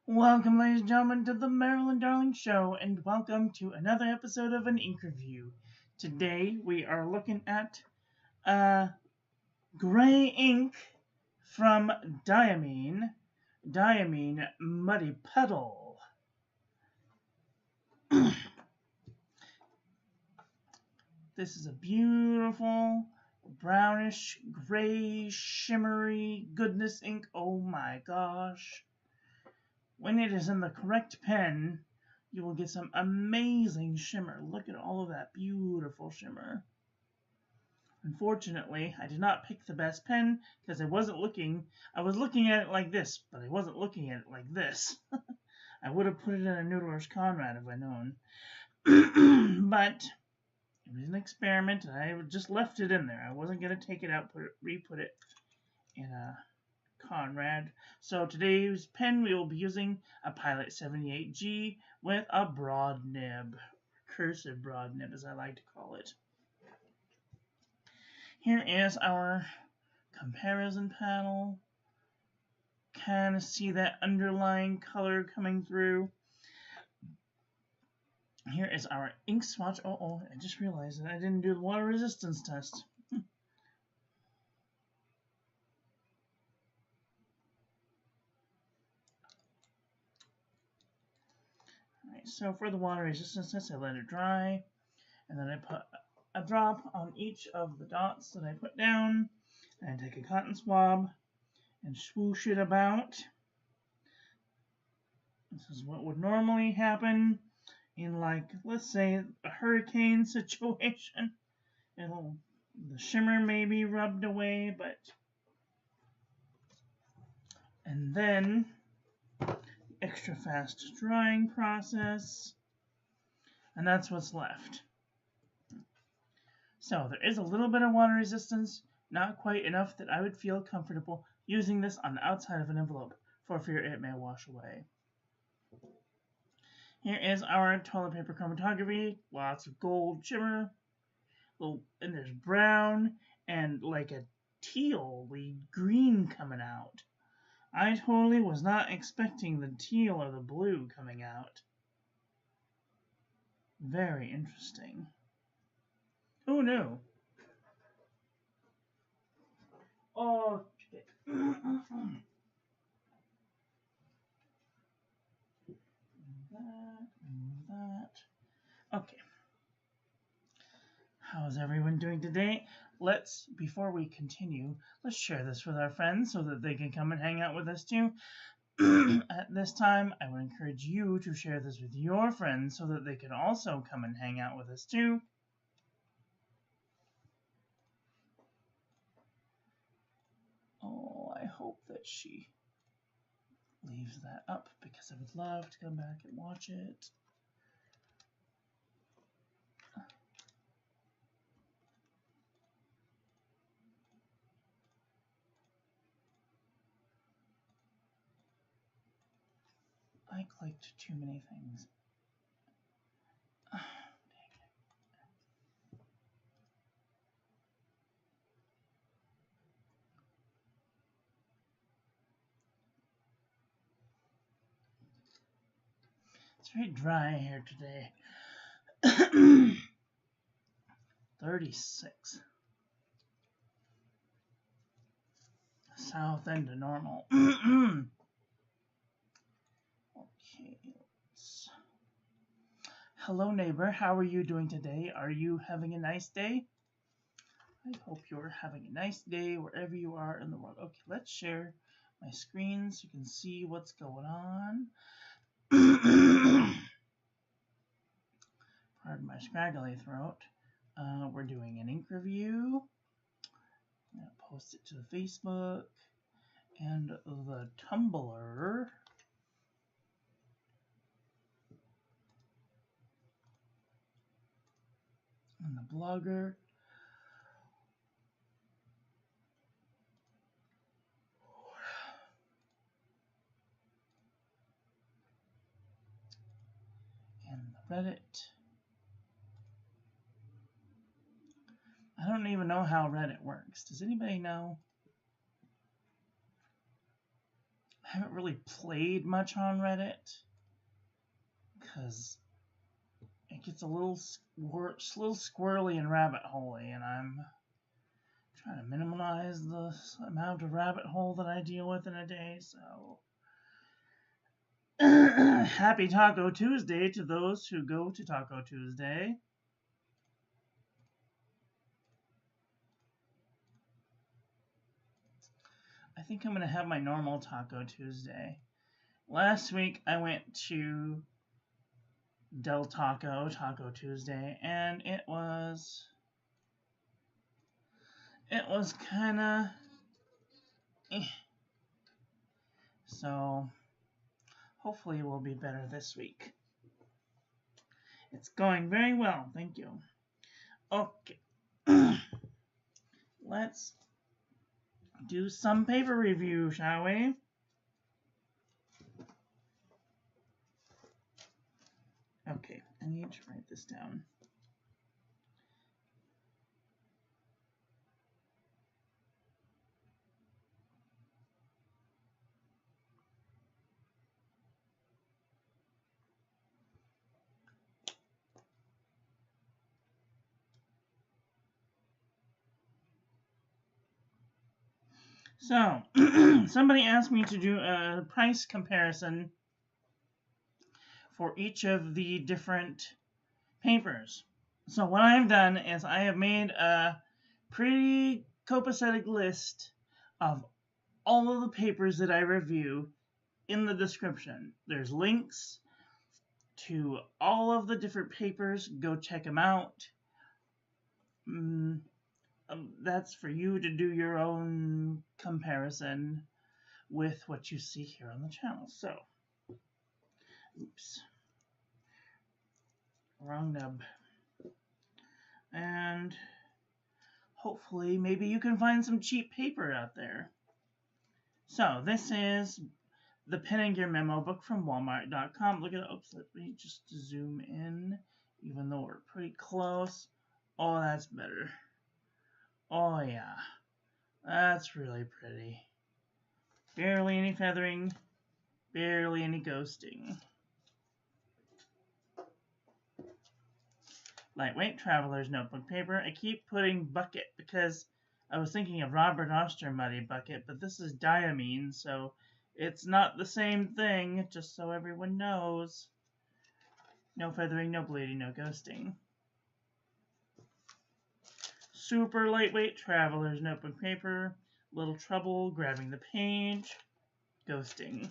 Welcome, ladies and gentlemen, to the Marilyn Darling Show, and welcome to another episode of an ink review. Today we are looking at gray ink from Diamine Muddy Puddle. This is a beautiful brownish, gray, shimmery goodness ink. Oh my gosh. When it is in the correct pen, you will get some amazing shimmer. Look at all of that beautiful shimmer. Unfortunately, I did not pick the best pen because I was looking at it like this, but I wasn't looking at it like this. I would have put it in a Noodler's Conrad if I'd known. But it was an experiment, and I just left it in there. I wasn't going to take it out, re-put it in a Conrad. So today's pen we will be using a Pilot 78G with a broad nib, cursive broad nib as I like to call it. Here is our comparison panel. Kind of see that underlying color coming through. Here is our ink swatch. Oh, I just realized that I didn't do the water resistance test. So for the water resistance test, I let it dry, and then I put a drop on each of the dots that I put down, and I take a cotton swab and swoosh it about. This is what would normally happen in, like, let's say a hurricane situation. The shimmer may be rubbed away, but... And then extra fast drying process, and that's what's left. So there is a little bit of water resistance, not quite enough that I would feel comfortable using this on the outside of an envelope for fear it may wash away. Here is our toilet paper chromatography, lots of gold shimmer, and there's brown and like a teal-y green coming out. I totally was not expecting the teal or the blue coming out. Very interesting. Who knew? Oh, that. Okay. How's everyone doing today? Before we continue, let's share this with our friends so that they can come and hang out with us too. At this time, I would encourage you to share this with your friends so that they can also come and hang out with us too. Oh, I hope that she leaves that up because I would love to come back and watch it. I clicked too many things. Dang it. It's very dry here today. 36. South end of normal. Okay. Hello, neighbor. How are you doing today? Are you having a nice day? I hope you're having a nice day wherever you are in the world. Okay, let's share my screen so you can see what's going on. Pardon my scraggly throat. We're doing an ink review. I'm going to post it to the Facebook and the Tumblr. And the Blogger. And the Reddit. I don't even know how Reddit works. Does anybody know? I haven't really played much on Reddit because it gets a little squirrely and rabbit holey, and I'm trying to minimize the amount of rabbit hole that I deal with in a day. So happy Taco Tuesday to those who go to Taco Tuesday. I think I'm going to have my normal Taco Tuesday. Last week I went to Del Taco, Taco Tuesday, and it was kind of So hopefully it will be better this week. It's going very well, thank you. Okay. Let's do some paper review, shall we? Okay, I need to write this down. So, somebody asked me to do a price comparison for each of the different papers. So what I've done is I have made a pretty copacetic list of all of the papers that I review in the description. There's links to all of the different papers. Go check them out. That's for you to do your own comparison with what you see here on the channel. So, oops, wrong nub. And hopefully maybe you can find some cheap paper out there. So this is the Pen and Gear memo book from walmart.com. Look at it. Oops, let me just zoom in, even though we're pretty close. Oh, that's better. Oh yeah, that's really pretty. Barely any feathering, barely any ghosting. Lightweight Traveler's Notebook paper. I keep putting bucket because I was thinking of Robert Oster Muddy Bucket, but this is Diamine, so it's not the same thing, just so everyone knows. No feathering, no bleeding, no ghosting. Super lightweight Traveler's Notebook paper. Little trouble grabbing the page. Ghosting.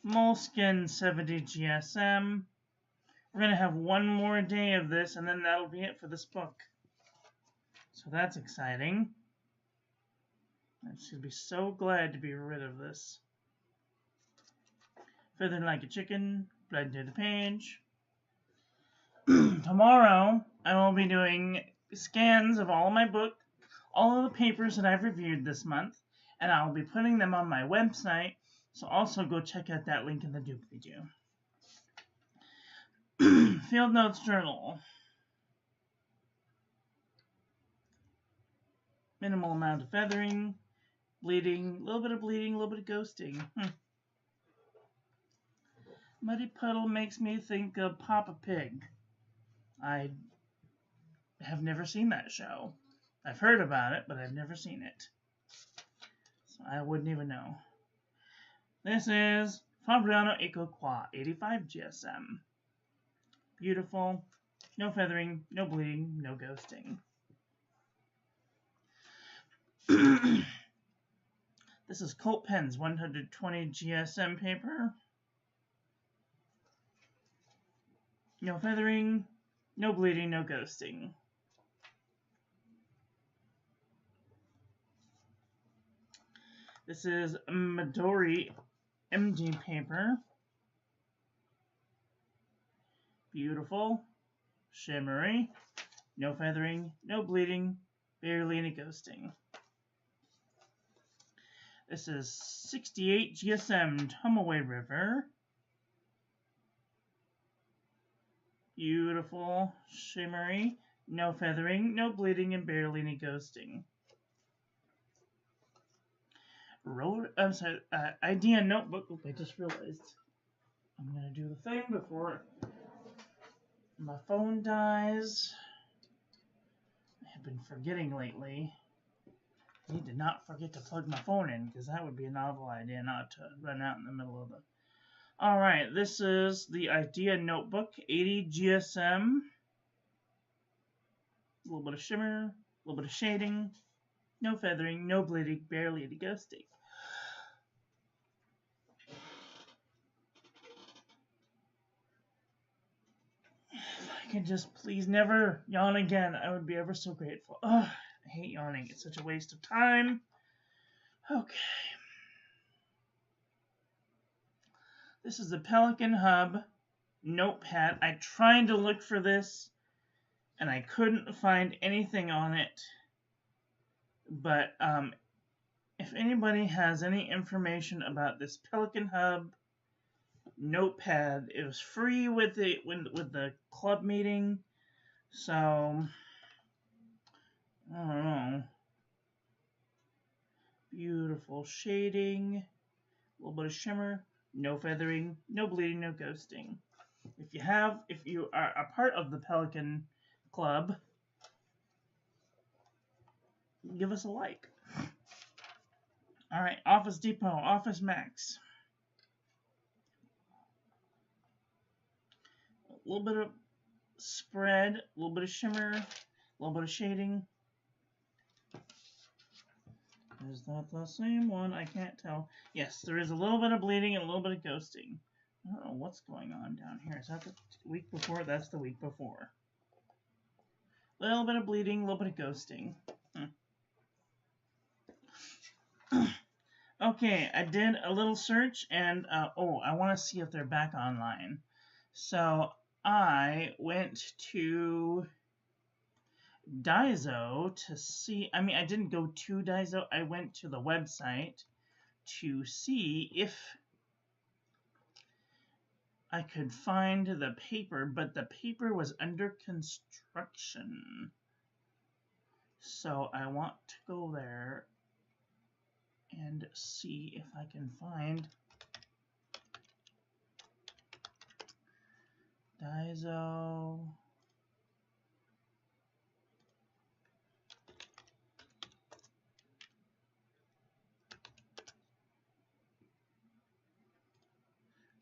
Moleskine 70 GSM. We're going to have one more day of this, and then that'll be it for this book. So that's exciting. I should be so glad to be rid of this. Feathered like a chicken. Blood to the page. Tomorrow, I will be doing scans of all of my book, all of the papers that I've reviewed this month, and I'll be putting them on my website, so also go check out that link in the doobly-doo. Field Notes Journal. Minimal amount of feathering, bleeding, a little bit of ghosting. Muddy Puddle makes me think of Papa Pig. I have never seen that show. I've heard about it, but I've never seen it. So I wouldn't even know. This is Fabriano ecoqua 85 GSM. Beautiful. No feathering, no bleeding, no ghosting. This is Colt Pen's 120 GSM paper. No feathering, no bleeding, no ghosting. This is Madori MD paper. Beautiful, shimmery, no feathering, no bleeding, barely any ghosting. This is 68 GSM Tomoe River. Beautiful, shimmery, no feathering, no bleeding, and barely any ghosting. Idea Notebook. Oop, I just realized I'm gonna do the thing before my phone dies. I have been forgetting lately. I need to not forget to plug my phone in, because that would be a novel idea not to run out in the middle of the... Alright, this is the Idea Notebook, 80 GSM. A little bit of shimmer, a little bit of shading, no feathering, no bleeding, barely any ghosting. If I could just please never yawn again, I would be ever so grateful. Ugh, I hate yawning. It's such a waste of time. Okay. This is the Pelican Hub notepad. I tried to look for this, and I couldn't find anything on it. But if anybody has any information about this Pelican Hub notepad, it was free with the club meeting, so I don't know. Beautiful shading, a little bit of shimmer, no feathering, no bleeding, no ghosting. If you are a part of the Pelican Club, give us a like. All right, Office Depot, Office Max. A little bit of spread, a little bit of shimmer, a little bit of shading. Is that the same one? I can't tell. Yes, there is a little bit of bleeding and a little bit of ghosting. I don't know what's going on down here. Is that the week before? That's the week before. A little bit of bleeding, a little bit of ghosting. Okay, I did a little search, and I want to see if they're back online. So I went to Daiso to see. I mean, I didn't go to Daiso. I went to the website to see if I could find the paper, but the paper was under construction. So I want to go there and see if I can find Daiso.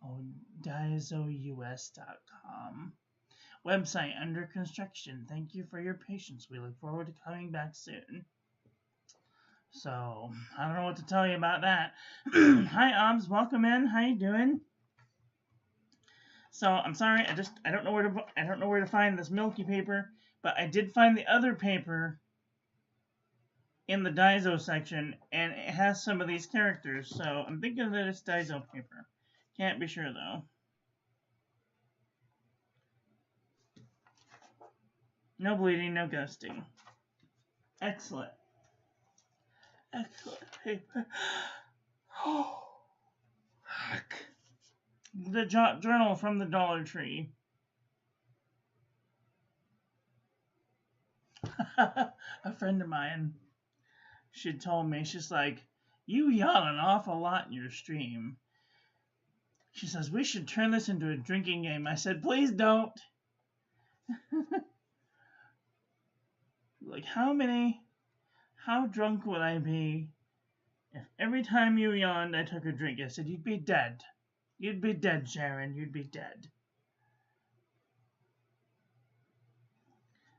Oh, daisous.com. Website under construction. Thank you for your patience. We look forward to coming back soon. So, I don't know what to tell you about that. Hi, Obs. Welcome in. How you doing? So, I'm sorry. I don't know where to find this milky paper, but I did find the other paper in the Daiso section, and it has some of these characters. So, I'm thinking that it's Daiso paper. Can't be sure though. No bleeding, no ghosting. Excellent. Excellent paper. Oh, heck. The JOt Journal from the Dollar Tree. A friend of mine, she told me, she's like, you yawn an awful lot in your stream. She says, we should turn this into a drinking game. I said, please don't. Like, how drunk would I be if every time you yawned I took a drink? I said, you'd be dead. You'd be dead, Sharon. You'd be dead.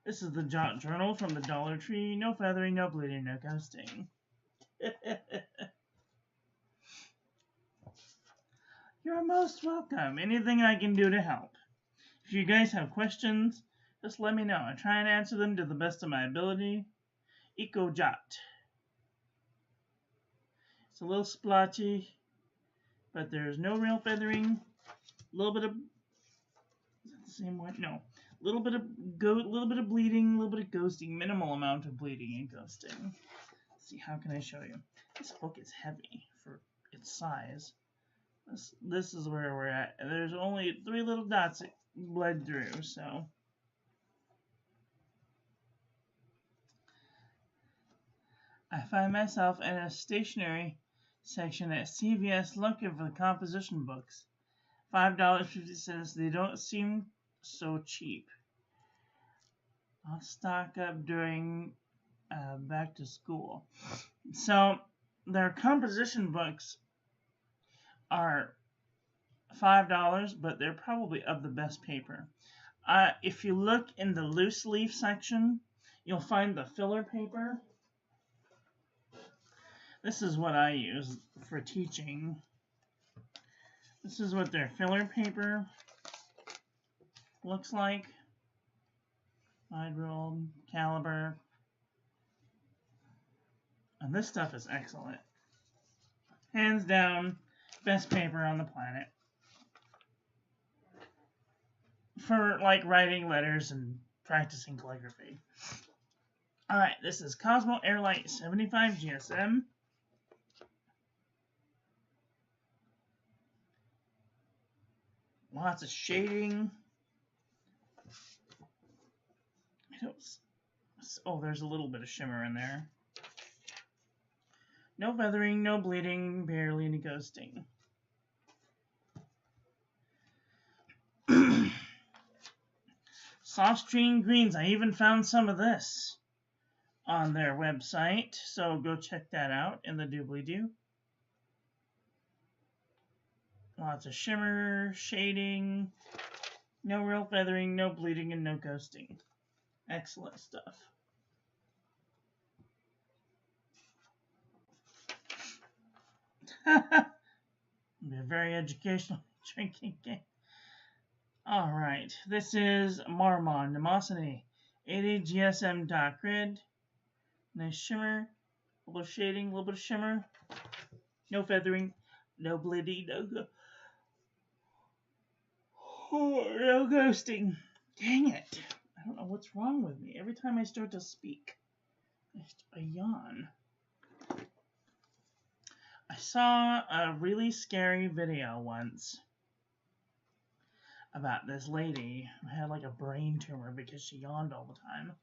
This is the JOt Journal from the Dollar Tree. No feathering, no bleeding, no ghosting. You're most welcome. Anything I can do to help. If you guys have questions, just let me know. I try and answer them to the best of my ability. ecoqua. It's a little splotchy, but there's no real feathering. A little bit of... Is that the same one? No. A little bit of bleeding, a little bit of ghosting. Minimal amount of bleeding and ghosting. Let's see, how can I show you? This book is heavy for its size. This is where we're at. There's only 3 little dots it bled through, so... I find myself in a stationary section at CVS looking for the composition books. $5.50. They don't seem so cheap. I'll stock up during back to school. So their composition books are $5, but they're probably of the best paper. If you look in the loose leaf section, you'll find the filler paper. This is what I use for teaching. This is what their filler paper looks like. Wide rule, caliber. And this stuff is excellent. Hands down, best paper on the planet. For like writing letters and practicing calligraphy. Alright, this is Cosmo Air Light 75 GSM. Lots of shading. Oh, there's a little bit of shimmer in there. No feathering, no bleeding, barely any ghosting. Sostrene greens. I even found some of this on their website, so go check that out in the doobly-doo. Lots of shimmer, shading, no real feathering, no bleeding, and no ghosting. Excellent stuff. Be a very educational drinking game. Alright, this is Marmon mnemosyne 80 GSM dot grid. Nice shimmer, a little shading, a little bit of shimmer. No feathering, no bleeding, no ghosting. Dang it. I don't know what's wrong with me. Every time I start to speak, I yawn. I saw a really scary video once about this lady who had like a brain tumor because she yawned all the time.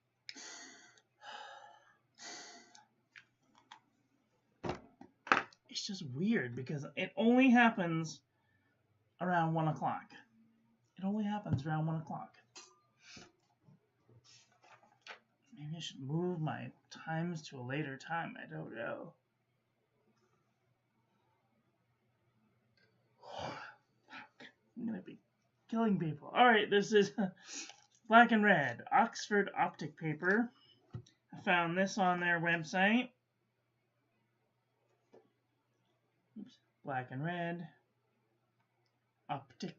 It's just weird because it only happens around 1 o'clock. It only happens around 1 o'clock. Maybe I should move my times to a later time. I don't know. I'm going to be killing people. Alright, this is black and red. Oxford Optic paper. I found this on their website. Oops. Black and red. Optic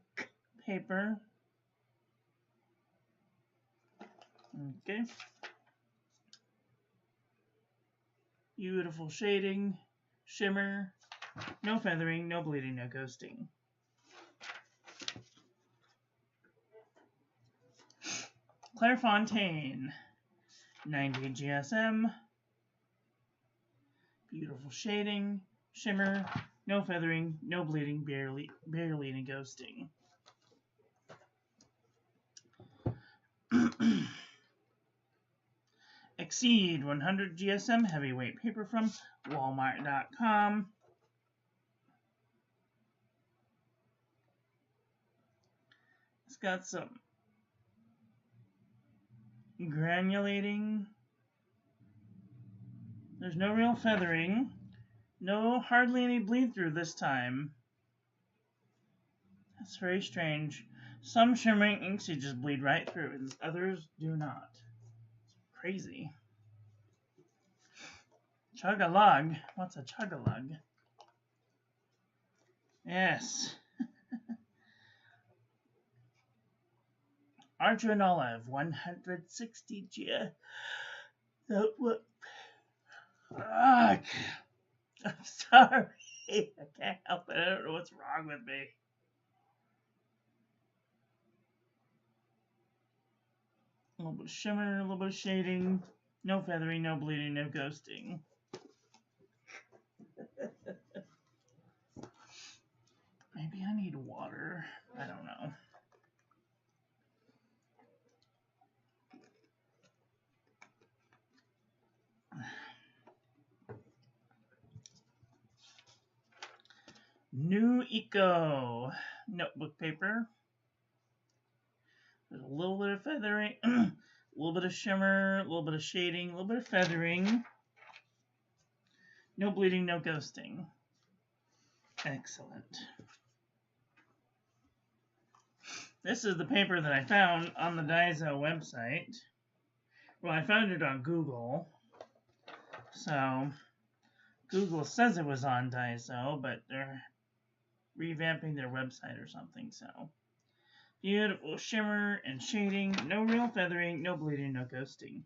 paper. Okay. Beautiful shading, shimmer, no feathering, no bleeding, no ghosting. Clairefontaine, 90 GSM. Beautiful shading, shimmer, no feathering, no bleeding, barely any ghosting. Exceed 100 GSM heavyweight paper from Walmart.com. It's got some granulating. There's no real feathering. No, hardly any bleed through this time. That's very strange. Some shimmering inks you just bleed right through, and others do not. Crazy. Chug-a-lug. What's a chug-a-lug? Yes. Archer and Olive, 160 G. Notebook. I'm sorry. I can't help it. I don't know what's wrong with me. A little bit of shimmer, a little bit of shading. No feathering, no bleeding, no ghosting. Maybe I need water. I don't know. New Eco notebook paper. There's a little bit of feathering, a little bit of shimmer, a little bit of shading, a little bit of feathering. No bleeding, no ghosting. Excellent. This is the paper that I found on the Daiso website. Well, I found it on Google. So, Google says it was on Daiso, but they're revamping their website or something, so. Beautiful shimmer and shading, no real feathering, no bleeding, no ghosting.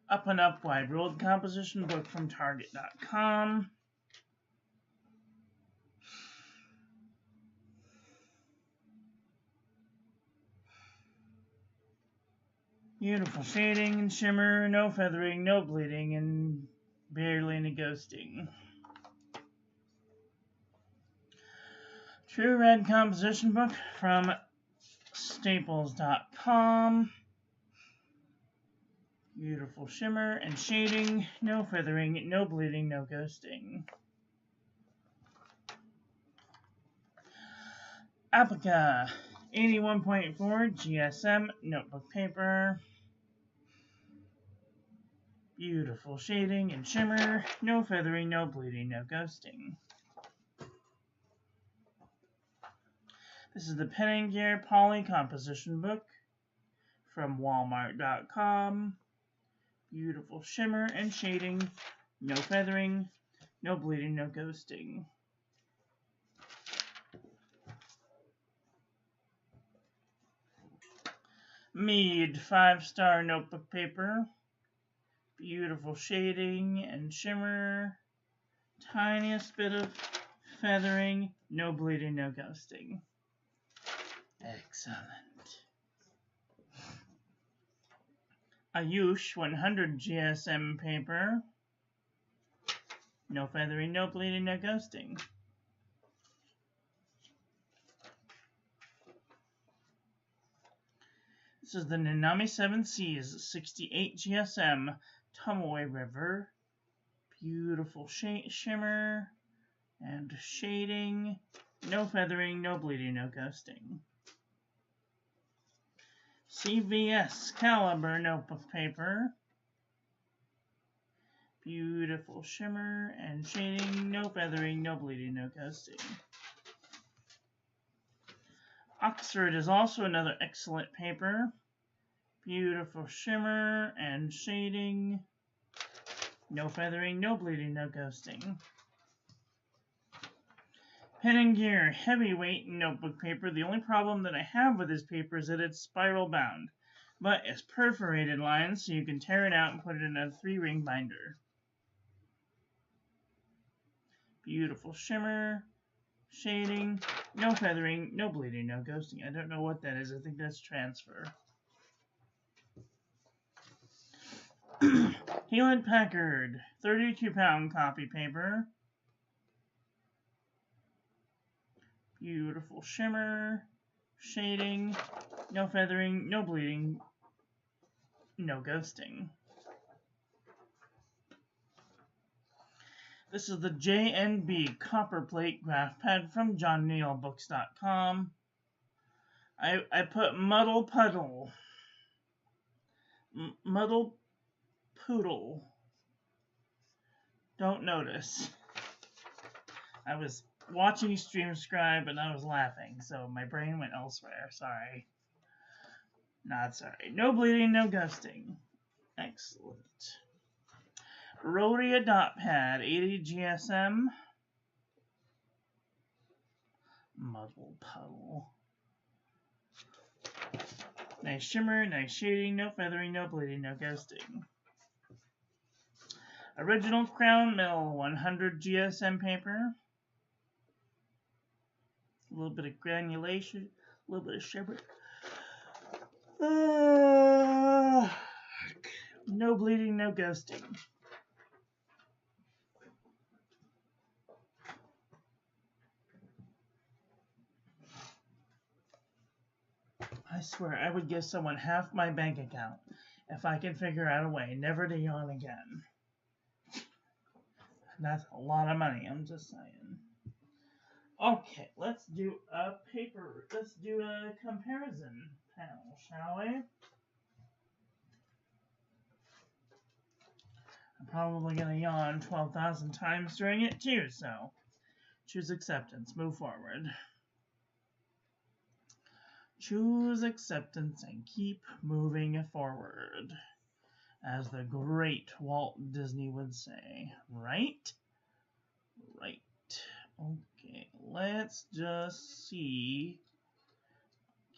Up and Up Wide Rolled Composition Book from Target.com. Beautiful shading and shimmer, no feathering, no bleeding, and barely any ghosting. True Red Composition Book from Staples.com. Beautiful shimmer and shading, no feathering, no bleeding, no ghosting. Apica 81.4 GSM notebook paper. Beautiful shading and shimmer, no feathering, no bleeding, no ghosting. This is the Pen and Gear Poly Composition Book from Walmart.com. Beautiful shimmer and shading, no feathering, no bleeding, no ghosting. Mead 5-star notebook paper. Beautiful shading and shimmer. Tiniest bit of feathering, no bleeding, no ghosting. Excellent. Ayush 100 GSM paper. No feathering, no bleeding, no ghosting. This is the Nanami 7 Seas 68 GSM Tomoe River. Beautiful shimmer and shading. No feathering, no bleeding, no ghosting. CVS Caliber notebook paper. Beautiful shimmer and shading. No feathering, no bleeding, no ghosting. Oxford is also another excellent paper. Beautiful shimmer and shading. No feathering, no bleeding, no ghosting. Pen and Gear heavyweight notebook paper. The only problem that I have with this paper is that it's spiral bound, but it's perforated lines, so you can tear it out and put it in a 3-ring binder. Beautiful shimmer, shading, no feathering, no bleeding, no ghosting. I don't know what that is. I think that's transfer. Hewlett Packard 32-pound copy paper. Beautiful shimmer, shading, no feathering, no bleeding, no ghosting. This is the JNB Copperplate Graph Pad from JohnNeilBooks.com. I put Puddle. Puddle. Don't notice. I was watching StreamScribe and I was laughing, so my brain went elsewhere. Sorry. Not sorry. No bleeding, no ghosting. Excellent. Rhodia Dot Pad 80 GSM. Puddle. Nice shimmer, nice shading, no feathering, no bleeding, no ghosting. Original Crown Mill 100 GSM paper. A little bit of granulation, a little bit of shimmer. No bleeding, no ghosting. I swear, I would give someone half my bank account if I can figure out a way never to yawn again. That's a lot of money, I'm just saying. Okay, let's do a comparison panel, shall we? I'm probably going to yawn 12,000 times during it too, so choose acceptance, move forward. Choose acceptance and keep moving forward, as the great Walt Disney would say, right? Right. Okay, let's just see.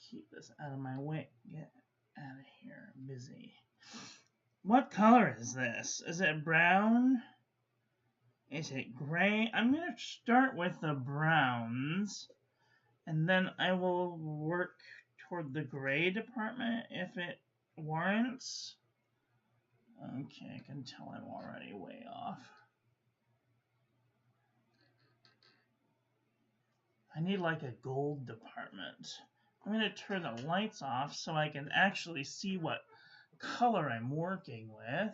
Keep this out of my way. Get out of here. I'm busy. What color is this? Is it brown? Is it gray? I'm going to start with the browns, and then I will work toward the gray department if it warrants. Okay, I can tell I'm already way off. I need like a gold department. I'm going to turn the lights off so I can actually see what color I'm working with.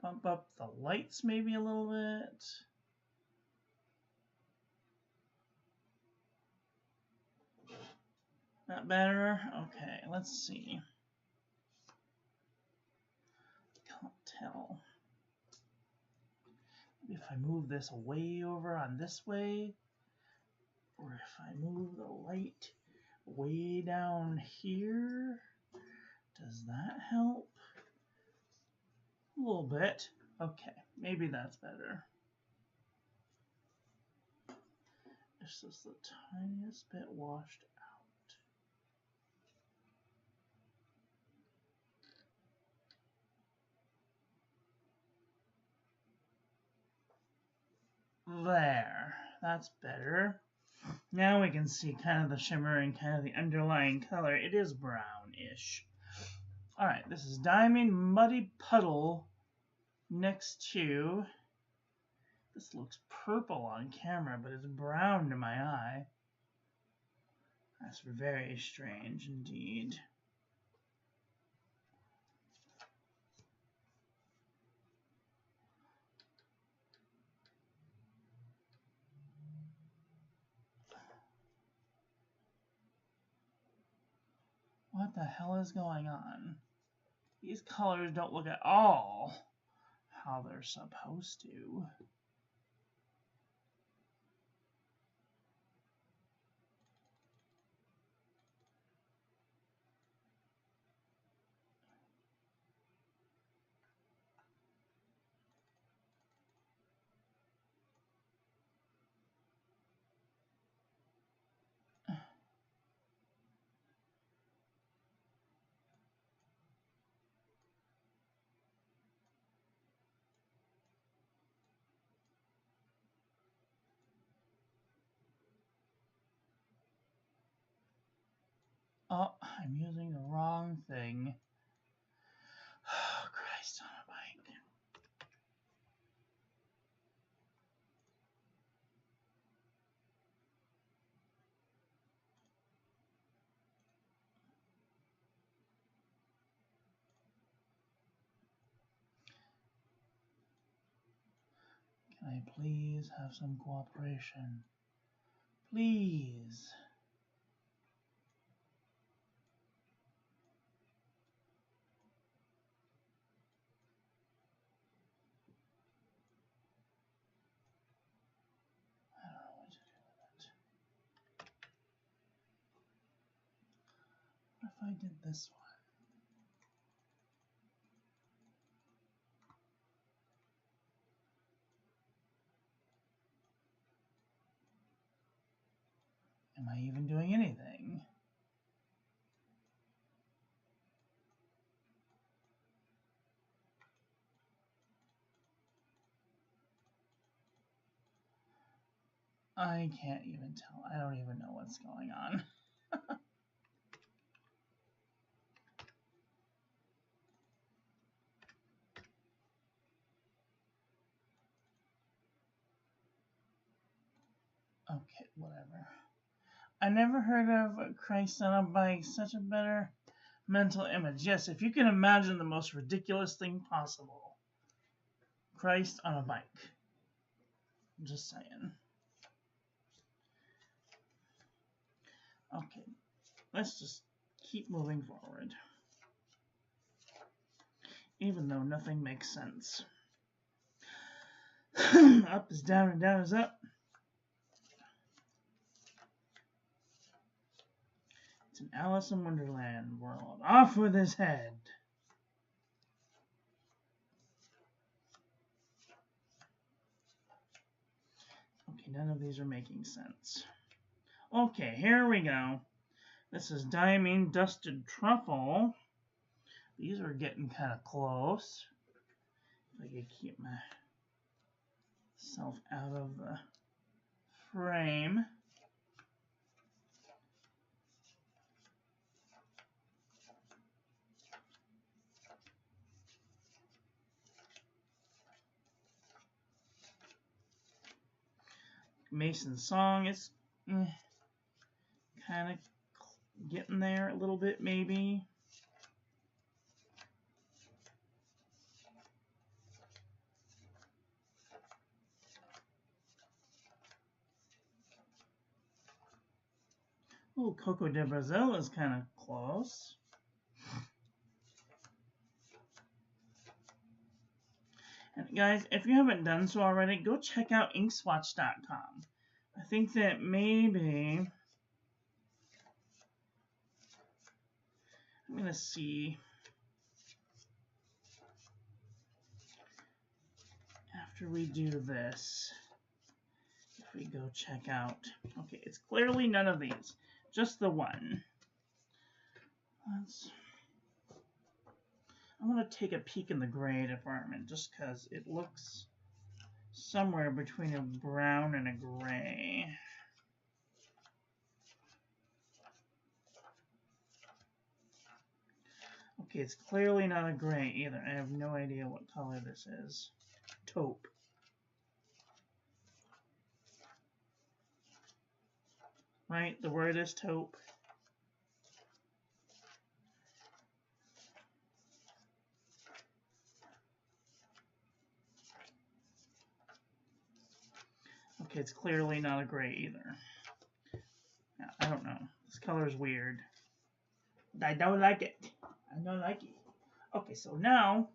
Bump up the lights maybe a little bit. That better? Okay, let's see. Can't tell. Maybe if I move this way over on this way, or if I move the light way down here, does that help? A little bit. Okay, maybe that's better. It's just the tiniest bit washed out. There, that's better. Now we can see kind of the shimmer and kind of the underlying color. It is brownish. Alright, this is Diamine Muddy Puddle next to... This looks purple on camera, but it's brown to my eye. That's very strange indeed. What the hell is going on? These colors don't look at all how they're supposed to. Oh, I'm using the wrong thing. Oh, Christ on a bike. Can I please have some cooperation? Please. I don't know what to do with it. What if I did this one? Am I even doing anything? I can't even tell. I don't even know what's going on. Okay, whatever. I never heard of Christ on a bike. Such a better mental image. Yes, if you can imagine the most ridiculous thing possible. Christ on a bike. Just saying. Okay, let's just keep moving forward. Even though nothing makes sense. Up is down and down is up. It's an Alice in Wonderland world. Off with his head. Okay, none of these are making sense. Okay, here we go. This is Diamine Dusted Truffle. These are getting kind of close. If I could keep myself out of the frame. Mason's Song is kind of getting there a little bit, maybe. Oh, Coco de Brazil is kind of close. And guys, if you haven't done so already, go check out inkswatch.com. I think that maybe I'm going to see after we do this, if we go check out, okay, it's clearly none of these, just the one. I want to take a peek in the gray department just because it looks somewhere between a brown and a gray. Okay, it's clearly not a gray either. I have no idea what color this is. Taupe. Right? The word is taupe. Okay, it's clearly not a gray either. Yeah, I don't know. This color is weird. I don't like it. I don't like it. Okay, so now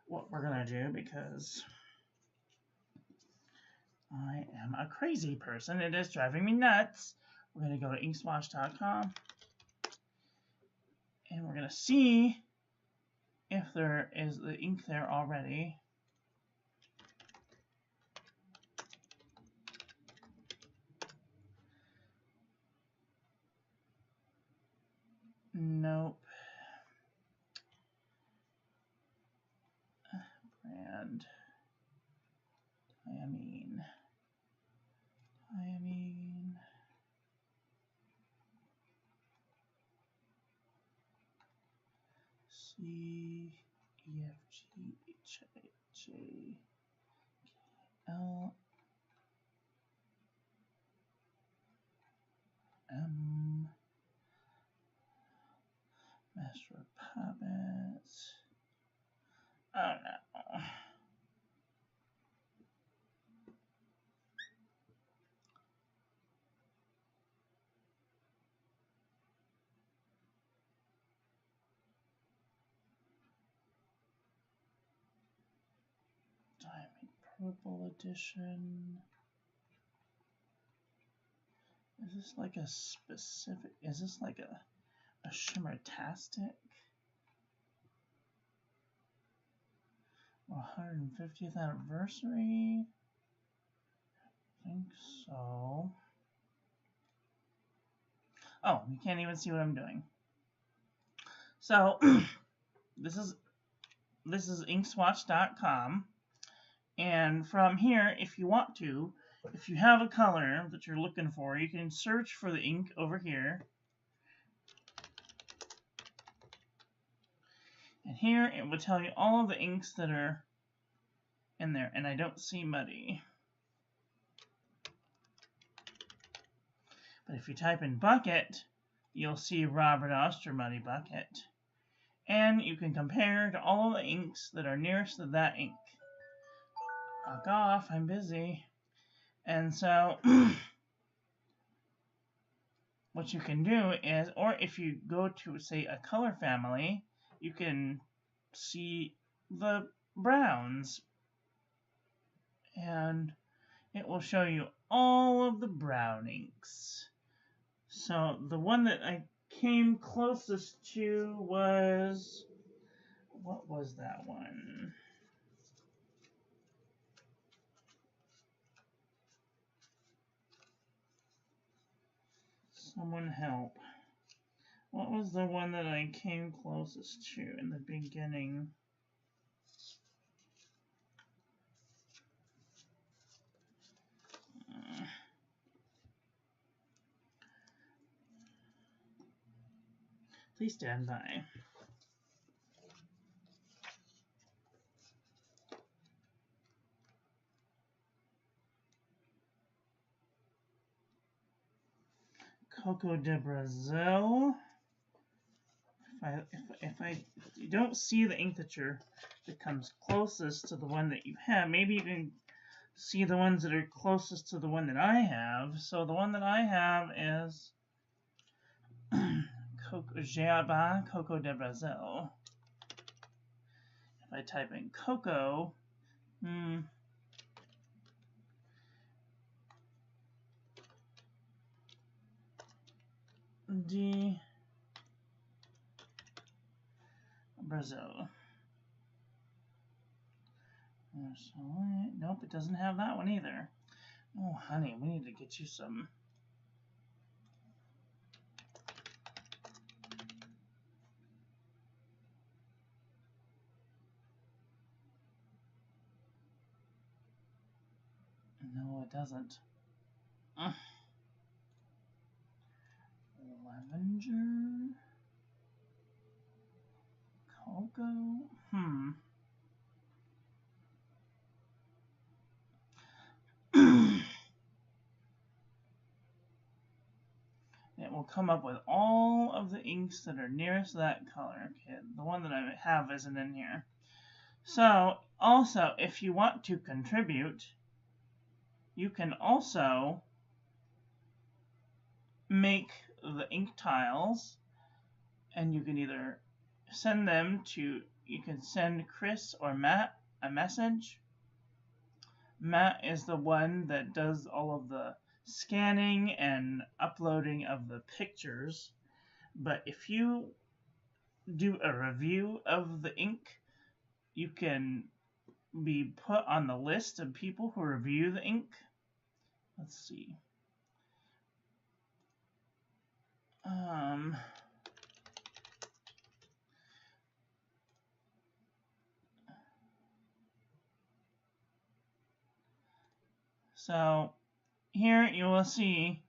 what we're going to do, because I am a crazy person, it is driving me nuts. We're going to go to inkswatch.com and we're going to see if there is the ink there already. Nope. Brand. Diamine. C, E, F, G, H, I, J, K, L, M, Master of Puppets. Oh no. Diamond Purple Edition. Is this like a specific, is this like a shimmer-tastic? 150th anniversary? I think so. Oh, you can't even see what I'm doing. So, this is inkswatch.com. And from here, if you want to, if you have a color that you're looking for, you can search for the ink over here. And here it will tell you all of the inks that are in there. And I don't see muddy. But if you type in bucket, you'll see Robert Oster Muddy Bucket. And you can compare to all of the inks that are nearest to that ink. Fuck off, I'm busy. And so what you can do is, or if you go to, say, a color family, you can see the browns. And it will show you all of the brown inks. So the one that I came closest to was, what was that one? Someone help. What was the one that I came closest to in the beginning? Please stand by. Coco de Brazil. If you don't see the ink that comes closest to the one that you have, maybe you can see the ones that are closest to the one that I have. So the one that I have is Coco de Brazil. If I type in Coco, de Brazil. Nope, it doesn't have that one either. Oh, honey, we need to get you some. No, it doesn't. Lavender. Cocoa. It will come up with all of the inks that are nearest that color. Okay, the one that I have isn't in here. So, also, if you want to contribute, you can also make the ink tiles, and you can either send them to, you can send Chris or Matt a message. Matt is the one that does all of the scanning and uploading of the pictures, but if you do a review of the ink, you can be put on the list of people who review the ink. Let's see. So here you will see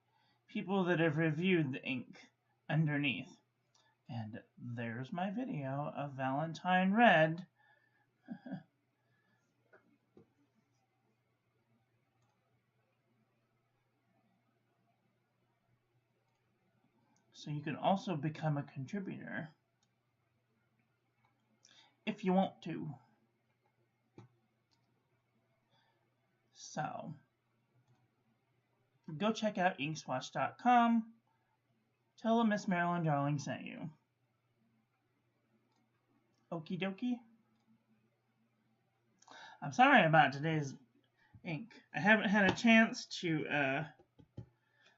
people that have reviewed the ink underneath. And there's my video of Valentine Red. So you can also become a contributor if you want to. So go check out inkswatch.com. Tell them Miss Marilyn Darling sent you. Okie dokie. I'm sorry about today's ink. I haven't had a chance to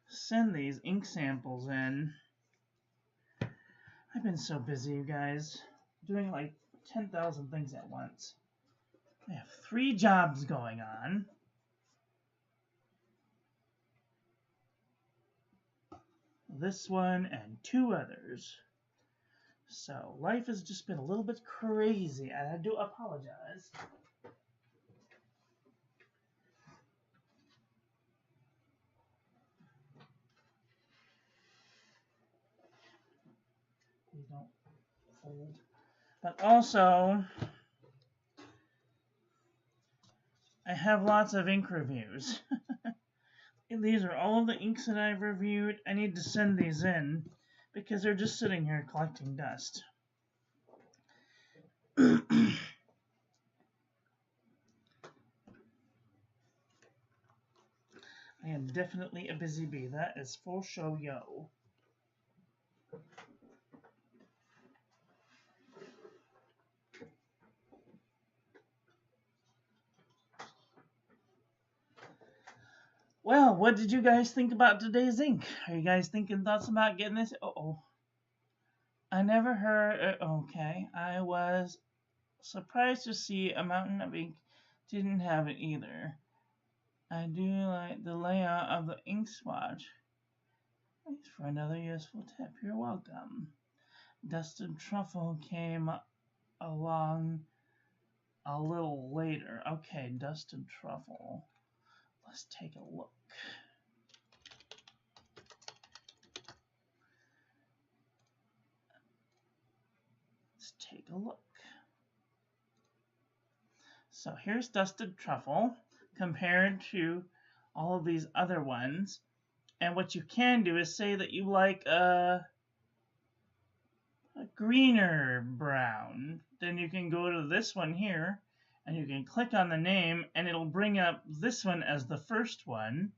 send these ink samples in. I've been so busy, you guys. Doing like 10,000 things at once. I have 3 jobs going on. This one and 2 others. So life has just been a little bit crazy, and I do apologize. Please don't fold. But also, I have lots of ink reviews. These are all of the inks that I've reviewed. I need to send these in because they're just sitting here collecting dust. I am definitely a busy bee. That is for show yo. Well, what did you guys think about today's ink? Are you guys thinking thoughts about getting this? Uh-oh. I never heard. Okay. I was surprised to see a mountain of ink didn't have it either. I do like the layout of the ink swatch. Thanks for another useful tip. You're welcome. Dusted Truffle came along a little later. Okay, Dusted Truffle. Let's take a look. Let's take a look. So here's Dusted Truffle compared to all of these other ones. And what you can do is say that you like a greener brown. Then you can go to this one here and you can click on the name and it'll bring up this one as the first one.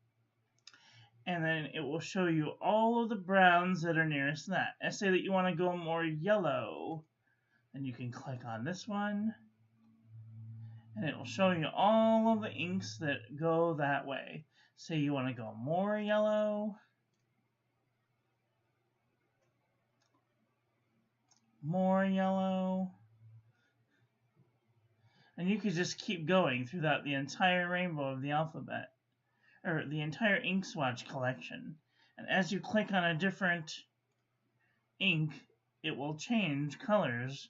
And then it will show you all of the browns that are nearest that. And say that you want to go more yellow. Then you can click on this one. And it will show you all of the inks that go that way. Say you want to go more yellow. More yellow. And you could just keep going throughout the entire rainbow of the alphabet. Or the entire ink swatch collection. And as you click on a different ink, it will change colors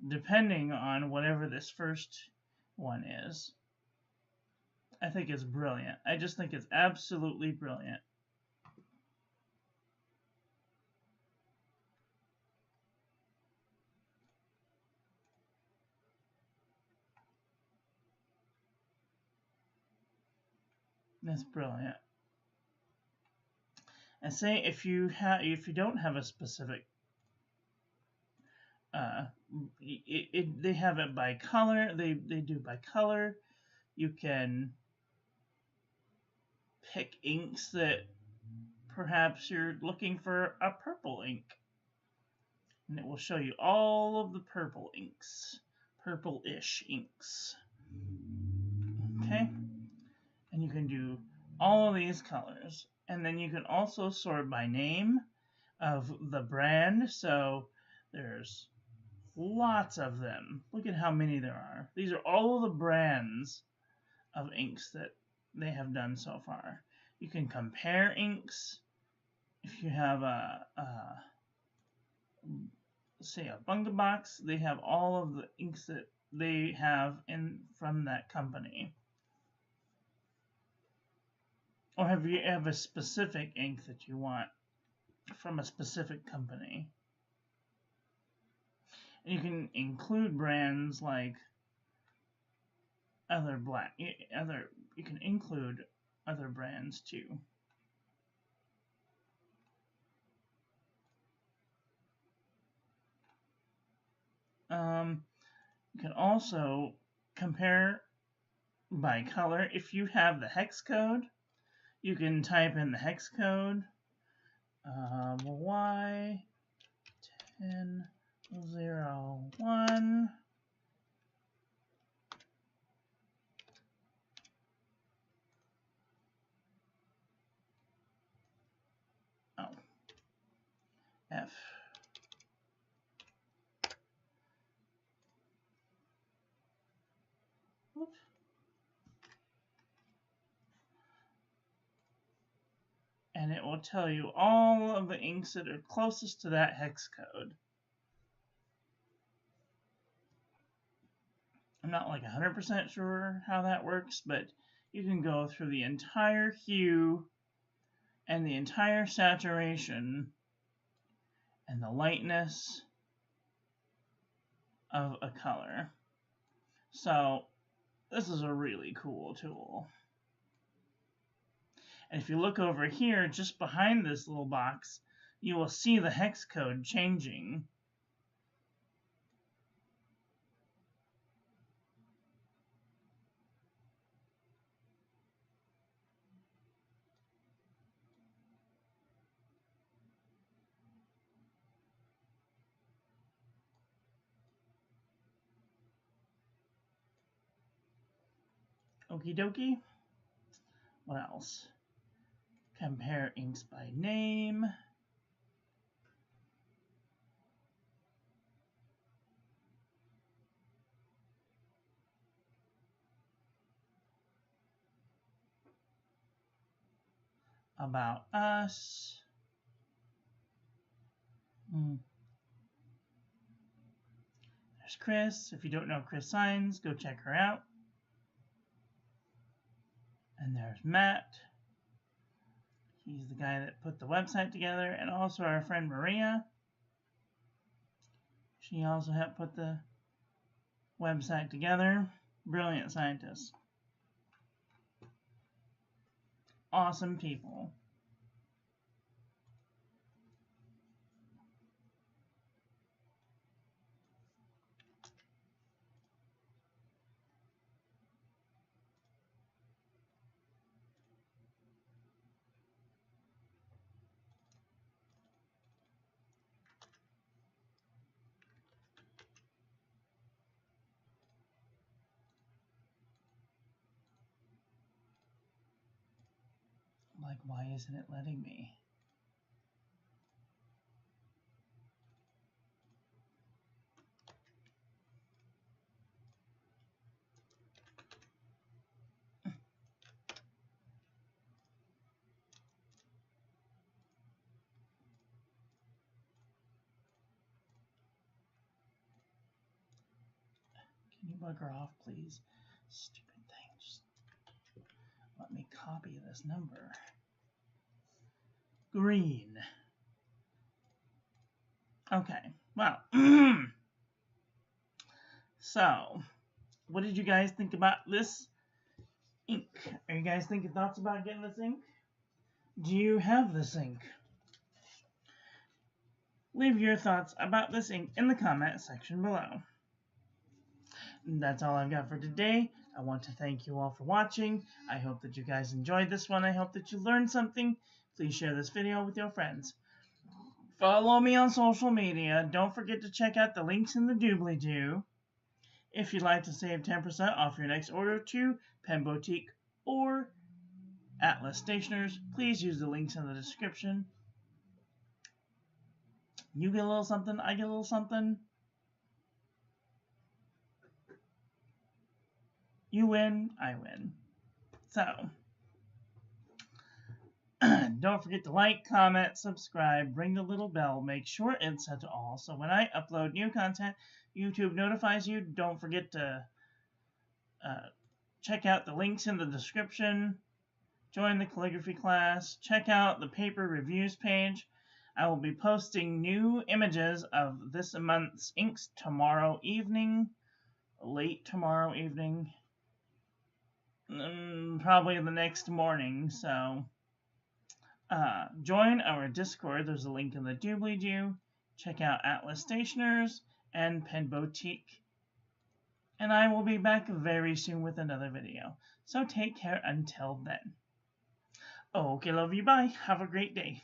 depending on whatever this first one is. I think it's brilliant. I just think it's absolutely brilliant. That's brilliant. And say if you don't have a specific they have it by color. They do by color. You can pick inks that perhaps you're looking for a purple ink. And it will show you all of the purple inks. Purple-ish inks. Okay? And you can do all of these colors. And then you can also sort by name of the brand. So there's lots of them. Look at how many there are. These are all of the brands of inks that they have done so far. You can compare inks. If you have say a bunga box, they have all of the inks that they have from that company. Or have you have a specific ink that you want from a specific company? And you can include brands like you can include other brands too. You can also compare by color. If you have the hex code, you can type in the hex code Y1001. F. Oops. And it will tell you all of the inks that are closest to that hex code. I'm not like 100% sure how that works, but you can go through the entire hue and the entire saturation and the lightness of a color. So this is a really cool tool. And if you look over here, just behind this little box, you will see the hex code changing. Okie dokie. What else? Compare inks by name. About us. There's Chris. If you don't know Chris Signs, go check her out. And there's Matt. He's the guy that put the website together. And also our friend Maria. She also helped put the website together. Brilliant scientists. Awesome people. Like, why isn't it letting me? Can you bugger off, please? Stupid thing. Just let me copy this number. Green. Okay, well. So, what did you guys think about this ink? Are you guys thinking thoughts about getting this ink? Do you have this ink? Leave your thoughts about this ink in the comment section below. That's all I've got for today. I want to thank you all for watching. I hope that you guys enjoyed this one. I hope that you learned something. Please share this video with your friends. Follow me on social media. Don't forget to check out the links in the doobly-doo. If you'd like to save 10% off your next order to Pen Boutique or Atlas Stationers, please use the links in the description. You get a little something, I get a little something. You win, I win. So, don't forget to like, comment, subscribe, ring the little bell, make sure it's set to all, so when I upload new content, YouTube notifies you. Don't forget to check out the links in the description, join the calligraphy class, check out the paper reviews page. I will be posting new images of this month's inks tomorrow evening, late tomorrow evening. Probably the next morning, so join our Discord. There's a link in the doobly-doo. Check out Atlas Stationers and Pen Boutique. And I will be back very soon with another video. So take care until then. Okay, love you, bye. Have a great day.